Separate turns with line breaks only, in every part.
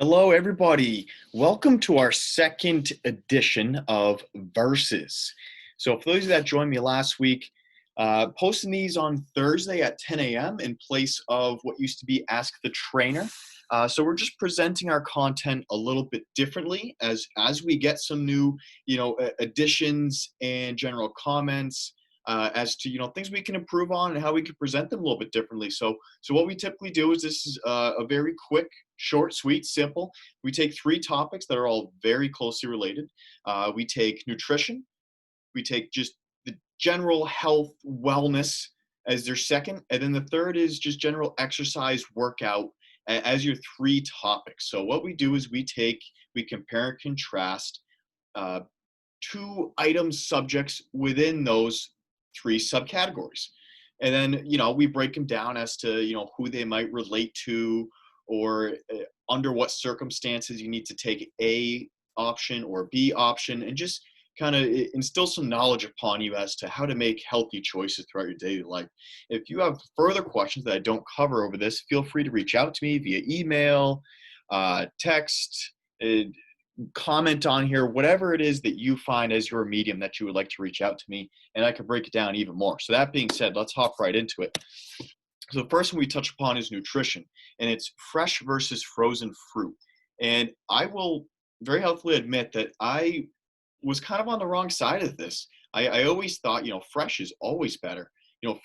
Hello, everybody. Welcome to our second edition of Versus. So, for those of you that joined me last week, posting these on Thursday at 10 a.m. in place of what used to be Ask the Trainer. So we're just presenting our content a little bit differently as we get some new, additions and general comments as to things we can improve on and how we can present them a little bit differently. So what we typically do is this is a very quick, short, sweet, simple. We take three topics that are all very closely related. We take nutrition, we take just the general health, wellness as their second, and then the third is just general exercise, workout as your three topics. So what we do is we compare and contrast uh, two item subjects within those three subcategories. And then, we break them down as to, who they might relate to or under what circumstances you need to take A option or B option and just kind of instill some knowledge upon you as to how to make healthy choices throughout your daily life. If you have further questions that I don't cover over this, feel free to reach out to me via email, text, comment on here, whatever it is that you find as your medium that you would like to reach out to me, and I can break it down even more. So that being said, let's hop right into it. So the first one we touch upon is nutrition, and it's fresh versus frozen fruit. And I will very helpfully admit that I was kind of on the wrong side of this. I always thought, fresh is always better.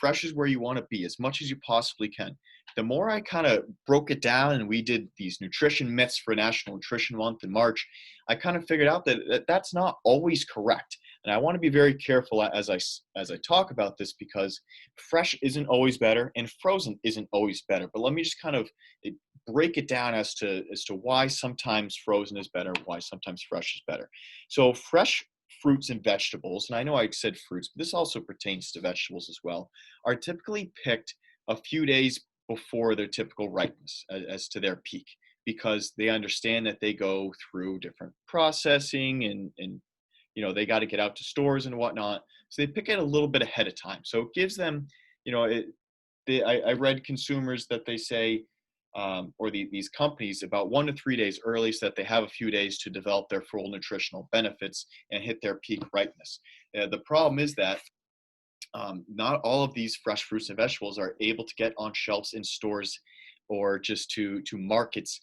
Fresh is where you want to be as much as you possibly can. The more I kind of broke it down and we did these nutrition myths for National Nutrition Month in March, I kind of figured out that that's not always correct. And I want to be very careful as I talk about this because fresh isn't always better and frozen isn't always better. But let me just kind of break it down as to why sometimes frozen is better, why sometimes fresh is better. So fresh fruits and vegetables, and I know I said fruits, but this also pertains to vegetables as well, are typically picked a few days before their typical ripeness as to their peak because they understand that they go through different processing and they got to get out to stores and whatnot. So they pick it a little bit ahead of time. So it gives them, I read consumers that they say, or these companies about 1 to 3 days early so that they have a few days to develop their full nutritional benefits and hit their peak ripeness. The problem is that not all of these fresh fruits and vegetables are able to get on shelves in stores or just to markets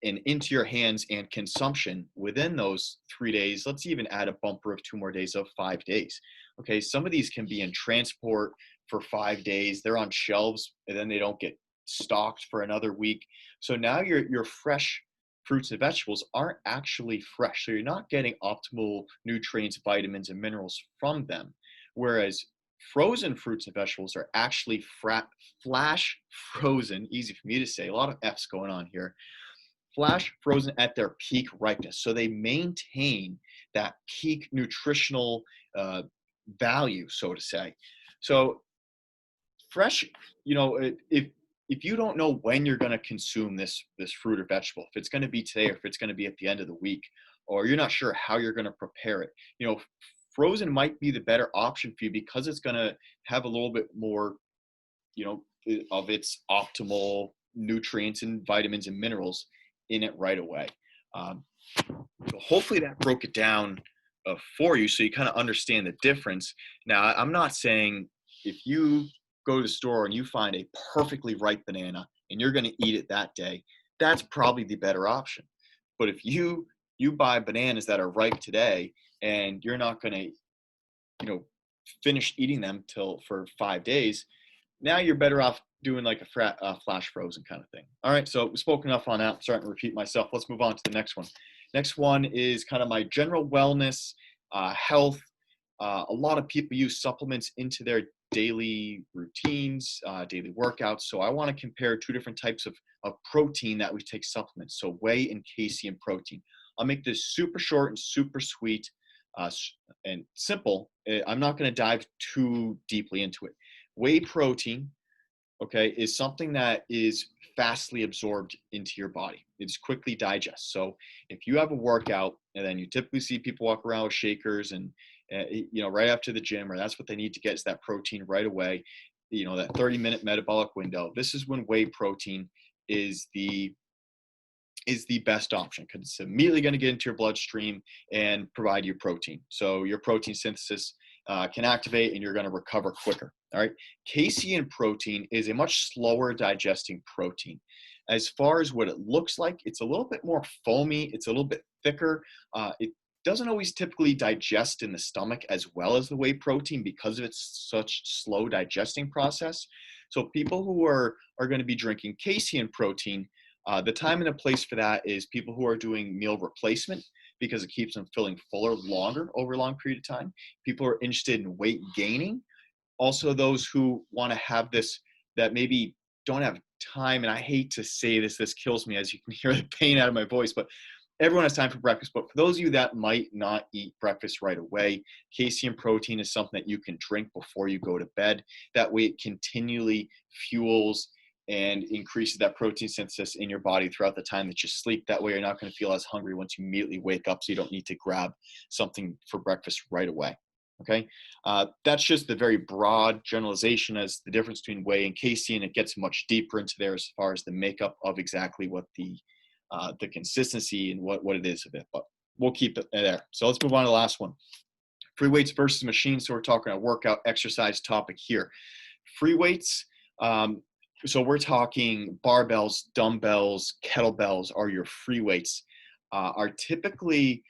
and into your hands and consumption within those 3 days. Let's even add a bumper of 2 more days of 5 days. Okay, some of these can be in transport for 5 days. They're on shelves and then they don't get stocked for another week. So now your fresh fruits and vegetables aren't actually fresh. So you're not getting optimal nutrients, vitamins, and minerals from them. Whereas frozen fruits and vegetables are actually flash frozen, easy for me to say, a lot of F's going on here, flash frozen at their peak ripeness. So they maintain that peak nutritional value, so to say. So fresh, if you don't know when you're going to consume this fruit or vegetable, if it's going to be today or if it's going to be at the end of the week, or you're not sure how you're going to prepare it, frozen might be the better option for you because it's going to have a little bit more, of its optimal nutrients and vitamins and minerals in it right away. So hopefully that broke it down for you so you kind of understand the difference. Now, I'm not saying if you go to the store and you find a perfectly ripe banana and you're going to eat it that day, that's probably the better option. But if you buy bananas that are ripe today and you're not going to, finish eating them for 5 days, now you're better off doing like a flash frozen kind of thing. All right, so we've spoken enough on that. I'm starting to repeat myself. Let's move on to the next one. Next one is kind of my general wellness, health. A lot of people use supplements into their daily routines, daily workouts. So I want to compare two different types of protein that we take supplements. So whey and casein protein. I'll make this super short and super sweet and simple. I'm not going to dive too deeply into it. Whey protein, okay, is something that is fastly absorbed into your body. It's quickly digest. So if you have a workout and then you typically see people walk around with shakers and, right after the gym, or that's what they need to get is that protein right away, that 30-minute metabolic window. This is when whey protein is the is the best option because it's immediately going to get into your bloodstream and provide you protein. So your protein synthesis can activate and you're going to recover quicker. All right. Casein protein is a much slower digesting protein. As far as what it looks like, it's a little bit more foamy. It's a little bit thicker. It doesn't always typically digest in the stomach as well as the whey protein because of its such slow digesting process. So people who are going to be drinking casein protein, the time and the place for that is people who are doing meal replacement because it keeps them feeling fuller longer over a long period of time. People who are interested in weight gaining. Also those who want to have this that maybe don't have time, and I hate to say this, this kills me as you can hear the pain out of my voice, but everyone has time for breakfast. But for those of you that might not eat breakfast right away, casein protein is something that you can drink before you go to bed. That way it continually fuels and increases that protein synthesis in your body throughout the time that you sleep. That way you're not going to feel as hungry once you immediately wake up, so you don't need to grab something for breakfast right away. Okay, that's just the very broad generalization as the difference between whey and casein. It gets much deeper into there as far as the makeup of exactly what the consistency and what it is of it, but we'll keep it there. So let's move on to the last one. Free weights versus machines. So we're talking a workout exercise topic here. Free weights, so we're talking barbells, dumbbells, kettlebells are your free weights, are typically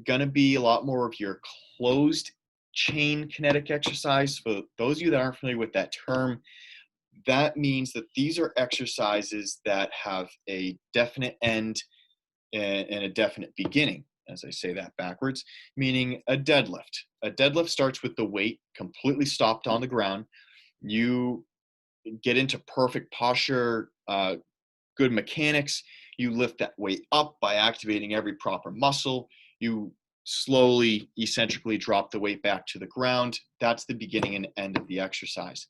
going to be a lot more of your closed chain kinetic exercise. For those of you that aren't familiar with that term, that means that these are exercises that have a definite end and a definite beginning, as I say that backwards, meaning a deadlift. A deadlift starts with the weight completely stopped on the ground. You get into perfect posture, good mechanics. You lift that weight up by activating every proper muscle. You slowly, eccentrically drop the weight back to the ground. That's the beginning and end of the exercise.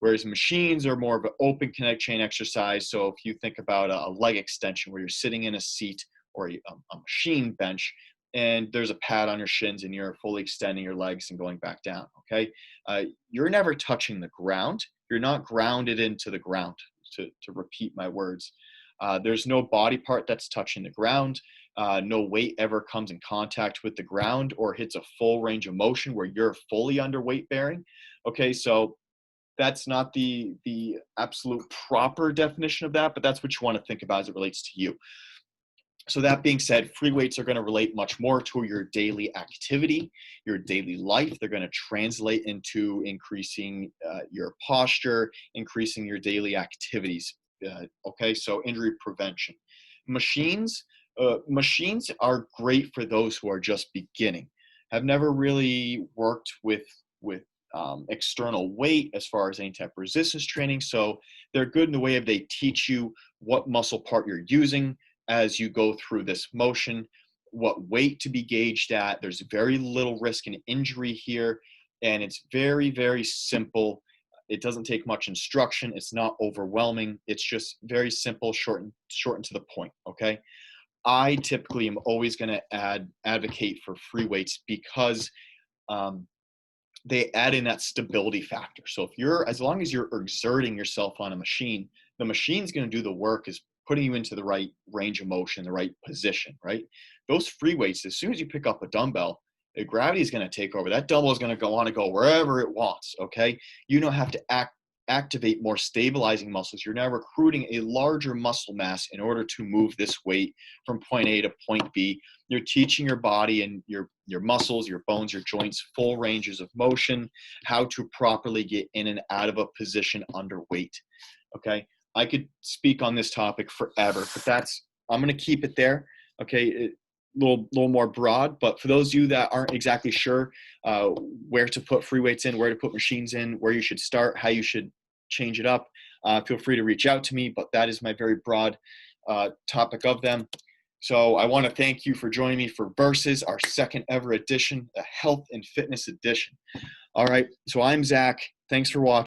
Whereas machines are more of an open kinetic chain exercise. So if you think about a leg extension where you're sitting in a seat or a machine bench and there's a pad on your shins and you're fully extending your legs and going back down, okay? You're never touching the ground. You're not grounded into the ground, to repeat my words. There's no body part that's touching the ground. No weight ever comes in contact with the ground or hits a full range of motion where you're fully under weight bearing. Okay, so that's not the absolute proper definition of that, but that's what you want to think about as it relates to you. So that being said, free weights are going to relate much more to your daily activity, your daily life. They're going to translate into increasing your posture, increasing your daily activities. Okay, so injury prevention. Machines are great for those who are just beginning, have never really worked with external weight as far as any type of resistance training. So they're good in the way of they teach you what muscle part you're using as you go through this motion, what weight to be gauged at. There's very little risk in injury here, and it's very, very simple. It doesn't take much instruction. It's not overwhelming. It's just very simple, short and to the point, okay? I typically am always going to advocate for free weights because they add in that stability factor. So as long as you're exerting yourself on a machine, the machine's going to do the work is putting you into the right range of motion, the right position, right? Those free weights, as soon as you pick up a dumbbell, the gravity is going to take over. That dumbbell is going to want to go wherever it wants, okay? You don't have to activate more stabilizing muscles. You're now recruiting a larger muscle mass in order to move this weight from point A to point B. You're teaching your body and your muscles, your bones, your joints, full ranges of motion, how to properly get in and out of a position under weight, okay? I could speak on this topic forever, but I'm going to keep it there, okay? Little more broad, but for those of you that aren't exactly sure where to put free weights in, where to put machines in, where you should start, how you should change it up, feel free to reach out to me, but that is my very broad topic of them. So I want to thank you for joining me for Versus, our second ever edition, a health and fitness edition. All right, so I'm Zach. Thanks for watching.